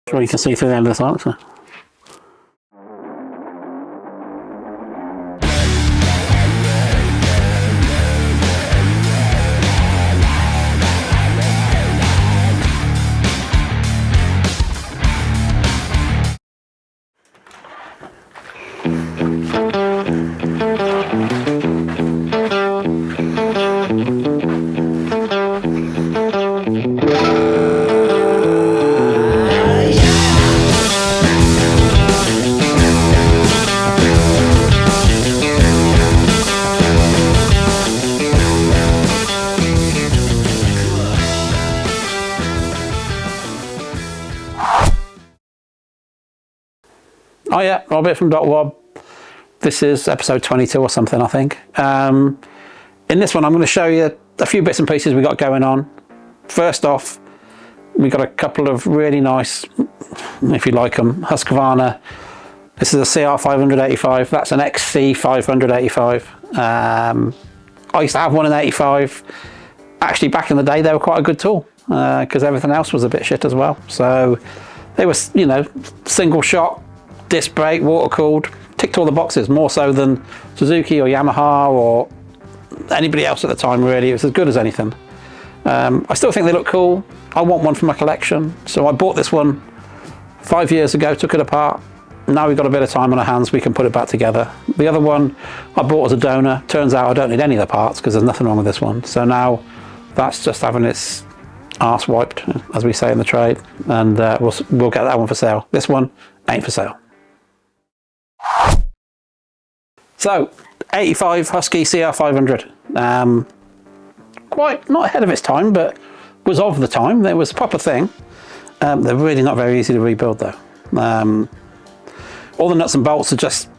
Sure you can see through the end of the silencer. Oh yeah, Robert from DocWob. This is episode 22 or something, I think. In this one I'm going to show you a few bits and pieces we got going on. First off, we got a couple of really nice, if you like them, Husqvarna. This is a CR500 85. That's an XC500 85. I used to have one in 85. Actually, back in the day they were quite a good tool because everything else was a bit shit as well. So they were, you know, single shot, disc brake, water cooled, ticked all the boxes, more so than Suzuki or Yamaha or anybody else at the time. Really, it was as good as anything. I still think they look cool. I want one for my collection, so I bought this one 5 years ago, took it apart. Now we've got a bit of time on our hands, we can put it back together. The other one I bought as a donor. Turns out I don't need any of the parts because there's nothing wrong with this one. So now that's just having its arse wiped, as we say in the trade, and we'll get that one for sale. This one ain't for sale. So 85 Husky CR500, quite not ahead of its time, but was of the time. There was a proper thing. They're really not very easy to rebuild though. All the nuts and bolts are just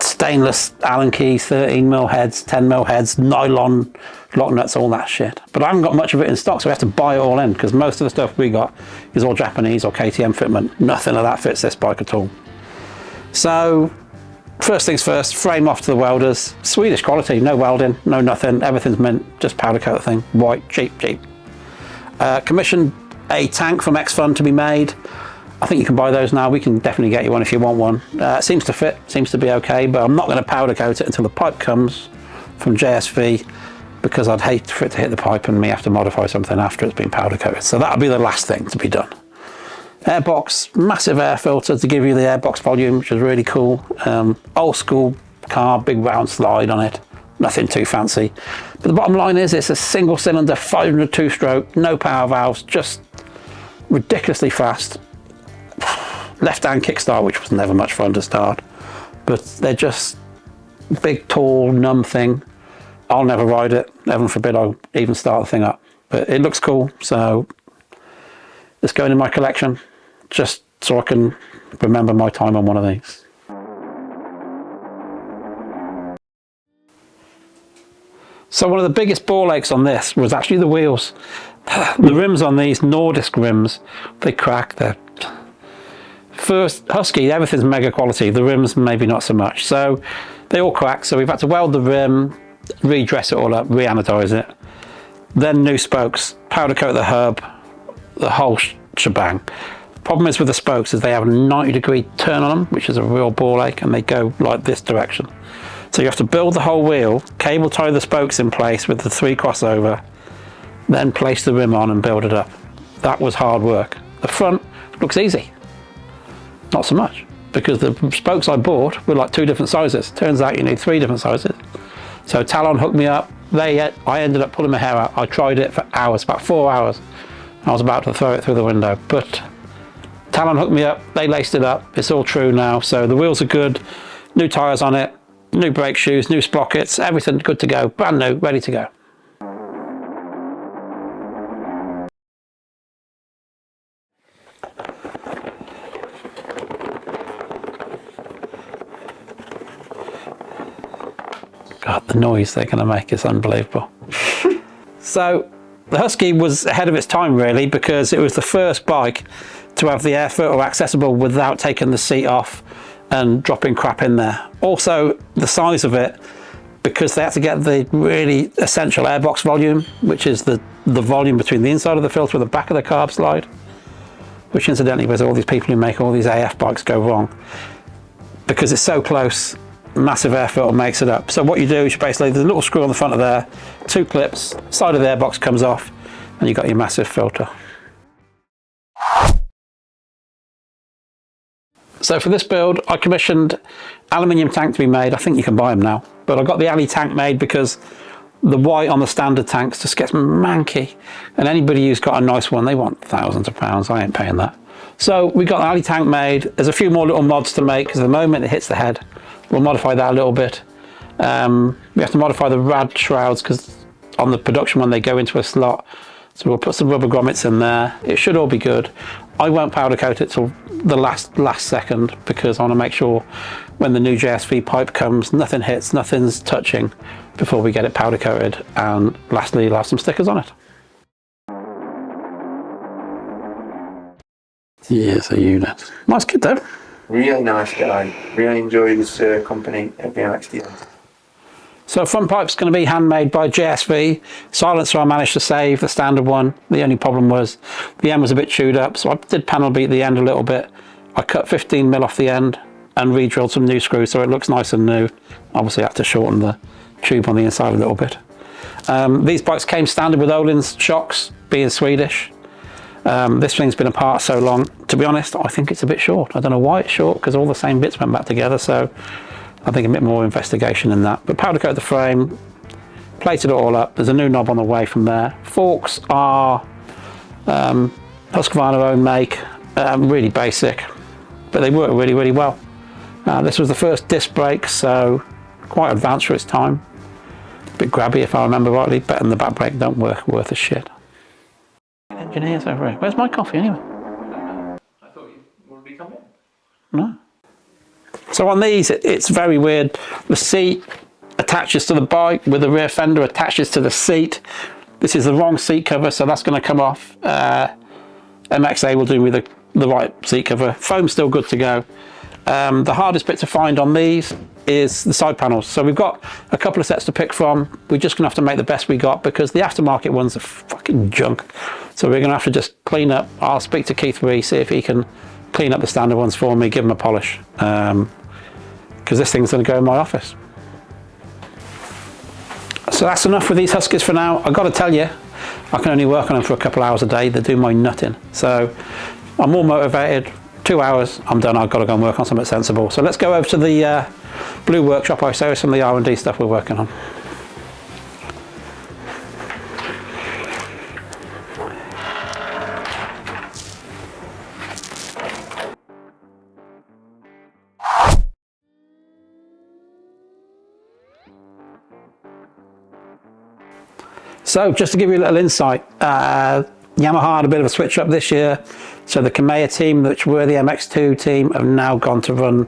stainless Allen keys, 13mm heads, 10mm heads, nylon lock nuts, all that shit. But I haven't got much of it in stock, so we have to buy it all in because most of the stuff we got is all Japanese or KTM fitment. Nothing of that fits this bike at all. So first things first, frame off to the welders. Swedish quality, no welding, no nothing, everything's mint, just powder coat thing, white, cheap. Commissioned a tank from X-Fun to be made. I think you can buy those now. We can definitely get you one if you want one. It seems to fit, seems to be okay, but I'm not going to powder coat it until the pipe comes from JSV because I'd hate for it to hit the pipe and me have to modify something after it's been powder coated. So that'll be the last thing to be done. Airbox, massive air filter to give you the airbox volume, which is really cool. Old school car, big round slide on it, nothing too fancy. But the bottom line is it's a single cylinder 500 two-stroke, no power valves, just ridiculously fast. Left-hand kickstart, which was never much fun to start, but they're just big, tall, numb thing. I'll never ride it. Heaven forbid I'll even start the thing up. But it looks cool, so it's going in my collection, just so I can remember my time on one of these. So one of the biggest ball aches on this was actually the wheels. The rims on these Nordisk rims, they crack. They're first Husky, everything's mega quality, the rims maybe not so much, so they all crack. So we've had to weld the rim, redress it all up, re-anodize it, then new spokes, powder coat the hub, the whole shebang. Problem is with the spokes is they have a 90-degree turn on them, which is a real ball ache, and they go like this direction. So you have to build the whole wheel, cable tie the spokes in place with the 3 crossover, then place the rim on and build it up. That was hard work. The front looks easy. Not so much, because the spokes I bought were like 2 different sizes. Turns out you need 3 different sizes. So Talon hooked me up. I ended up pulling my hair out. I tried it for hours, about 4 hours. I was about to throw it through the window, but Talon hooked me up. They laced it up. It's all true now. So the wheels are good. New tyres on it. New brake shoes. New sprockets. Everything good to go. Brand new, ready to go. God, the noise they're going to make is unbelievable. So the Husky was ahead of its time really, because it was the first bike to have the air filter accessible without taking the seat off and dropping crap in there. Also the size of it, because they had to get the really essential airbox volume, which is the volume between the inside of the filter and the back of the carb slide. which incidentally was all these people who make all these AF bikes go wrong, because it's so close, massive air filter makes it up. So what you do is you basically, there's a little screw on the front of there, 2 clips, side of the airbox comes off, and you've got your massive filter. So for this build, I commissioned aluminium tank to be made. I think you can buy them now, but I got the Ali tank made because the white on the standard tanks just gets manky, and anybody who's got a nice one, they want thousands of pounds. I ain't paying that. So we got the Ali tank made. There's a few more little mods to make because at the moment it hits the head. We'll modify that a little bit. We have to modify the rad shrouds because on the production one they go into a slot. So we'll put some rubber grommets in there. It should all be good. I won't powder coat it till the last second because I want to make sure when the new JSV pipe comes, nothing hits, nothing's touching before we get it powder coated. And lastly, you'll have some stickers on it. Yeah, it's a unit. Nice kid though. Really nice guy. Really enjoyed his company at VMXdN. So front pipe's going to be handmade by JSV. Silencer I managed to save, the standard one. The only problem was the end was a bit chewed up, so I did panel beat the end a little bit. I cut 15mm off the end and re-drilled some new screws so it looks nice and new. Obviously I have to shorten the tube on the inside a little bit. These bikes came standard with Öhlins shocks, being Swedish. This thing's been apart so long. To be honest, I think it's a bit short. I don't know why it's short, because all the same bits went back together, so I think a bit more investigation in that. But powder coat the frame, plated it all up. There's a new knob on the way from there. Forks are Husqvarna own make, really basic, but they work really, really well. This was the first disc brake, so quite advanced for its time. A bit grabby if I remember rightly, better than the back brake don't work worth a shit. Engineers over here. Where's my coffee anyway? I thought you would be coming. No. So on these, it's very weird. The seat attaches to the bike with the rear fender attaches to the seat. This is the wrong seat cover, so that's going to come off. MXA will do me the right seat cover. Foam's still good to go. The hardest bit to find on these is the side panels. So we've got a couple of sets to pick from. We're just gonna have to make the best we got because the aftermarket ones are fucking junk. So we're gonna have to just clean up. I'll speak to Keith Ree, see if he can clean up the standard ones for me, give them a polish. Because this thing's gonna go in my office. So that's enough with these Huskies for now. I've got to tell you, I can only work on them for a couple of hours a day. They do my nutting. So I'm more motivated. 2 hours, I'm done. I've got to go and work on something sensible. So let's go over to the Blue workshop. I show you some of the R&D stuff we're working on. So just to give you a little insight, Yamaha had a bit of a switch up this year. So the Kamea team, which were the MX2 team, have now gone to run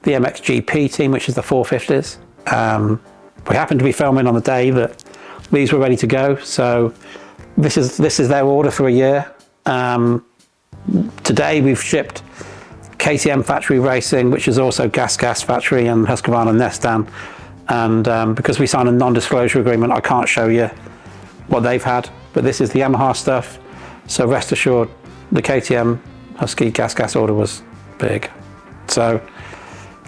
the MXGP team, which is the 450s. We happened to be filming on the day that these were ready to go. So this is their order for a year. Today we've shipped KTM Factory Racing, which is also Gas Factory, and Husqvarna Nestan. And because we signed a non-disclosure agreement, I can't show you what they've had, but this is the Yamaha stuff. So rest assured, the KTM Husky gas order was big. So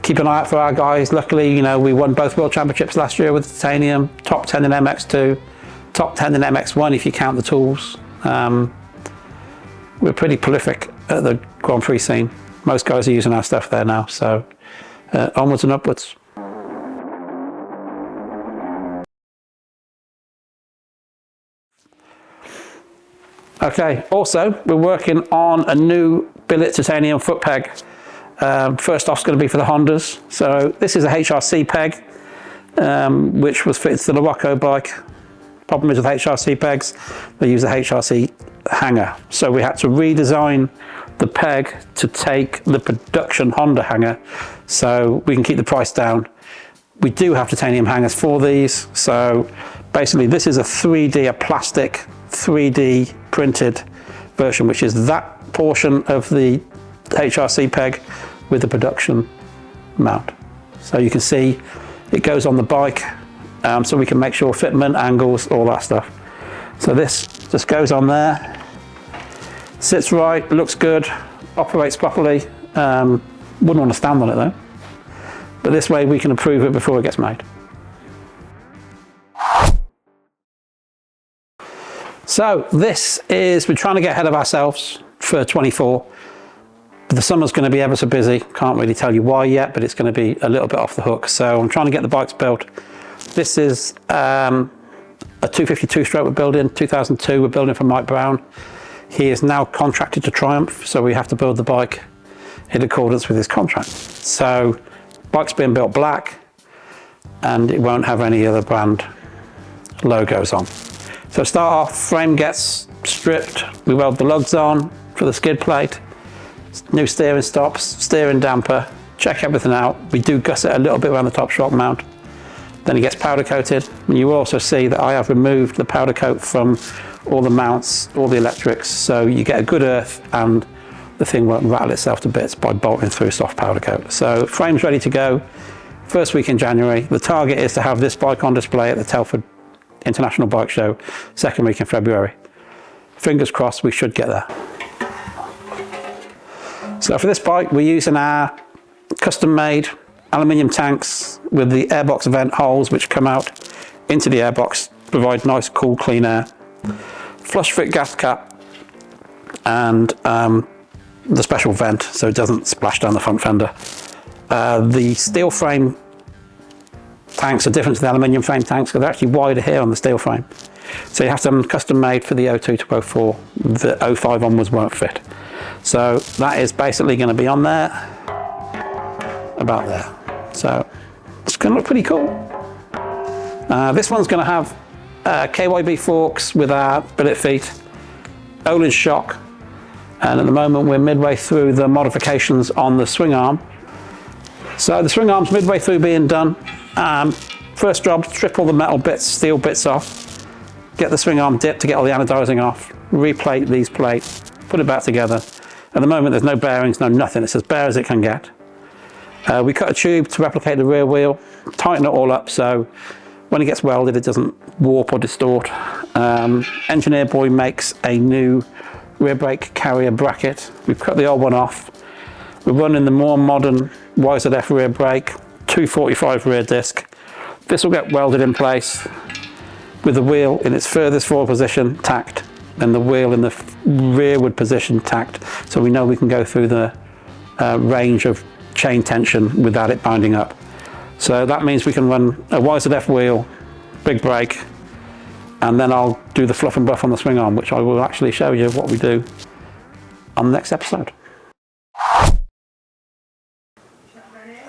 keep an eye out for our guys. Luckily, you know, we won both world championships last year with Titanium, top 10 in MX2, top 10 in MX1 if you count the tools. We're pretty prolific at the Grand Prix scene. Most guys are using our stuff there now, so onwards and upwards. Okay, also we're working on a new billet titanium foot peg. First off's going to be for the Hondas. So this is a HRC peg, which was fitted to the Rocco bike. Problem is with HRC pegs, they use a HRC hanger. So we had to redesign the peg to take the production Honda hanger so we can keep the price down. We do have titanium hangers for these. So basically this is a plastic 3D printed version, which is that portion of the HRC peg with the production mount. So you can see it goes on the bike, so we can make sure fitment, angles, all that stuff. So this just goes on there. Sits right, looks good, operates properly. Wouldn't want to stand on it though. But this way we can approve it before it gets made. So this is, we're trying to get ahead of ourselves for 24. But the summer's going to be ever so busy. Can't really tell you why yet, but it's going to be a little bit off the hook. So I'm trying to get the bikes built. This is a 252 stroke we're building, 2002 we're building for Mike Brown. He is now contracted to Triumph, so we have to build the bike in accordance with his contract. So bike's being built black and it won't have any other brand logos on. So start off, frame gets stripped, we weld the lugs on for the skid plate, new steering stops, steering damper, check everything out. We do gusset a little bit around the top shock mount. Then it gets powder coated. And you also see that I have removed the powder coat from all the mounts, all the electrics, so you get a good earth and the thing won't rattle itself to bits by bolting through soft powder coat. So frame's ready to go. First week in January. The target is to have this bike on display at the Telford International Bike Show, second week in February. Fingers crossed we should get there. So for this bike we're using our custom made aluminium tanks with the airbox vent holes which come out into the airbox, provide nice cool clean air. Flush fit gas cap and the special vent so it doesn't splash down the front fender. The steel frame tanks are different to the aluminium frame tanks because they're actually wider here on the steel frame. So you have them custom made for the 02 to 04. The 05 onwards won't fit. So that is basically going to be on there, about there. So it's going to look pretty cool. This one's going to have KYB forks with our billet feet, Olin shock, and at the moment we're midway through the modifications on the swing arm. So the swing arm's midway through being done. First job, strip all the metal bits, steel bits off, get the swing arm dipped to get all the anodizing off, replate these plates, put it back together. At the moment there's no bearings, no nothing, it's as bare as it can get. We cut a tube to replicate the rear wheel, tighten it all up so when it gets welded it doesn't warp or distort. Engineer boy makes a new rear brake carrier bracket. We've cut the old one off. We're running the more modern YZF rear brake, 245 rear disc. This will get welded in place with the wheel in its furthest forward position tacked and the wheel in the rearward position tacked, so we know we can go through the range of chain tension without it binding up. So that means we can run a YZF wheel, big brake, and then I'll do the fluff and buff on the swing arm, which I will actually show you what we do on the next episode.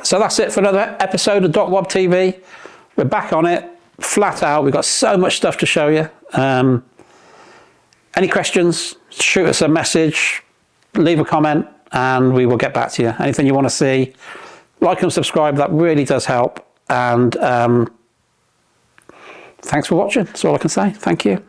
So that's it for another episode of DocWob TV. We're back on it, flat out. We've got so much stuff to show you. Any questions, shoot us a message, leave a comment, and we will get back to you. Anything you want to see, like and subscribe, that really does help. And thanks for watching, that's all I can say. Thank you.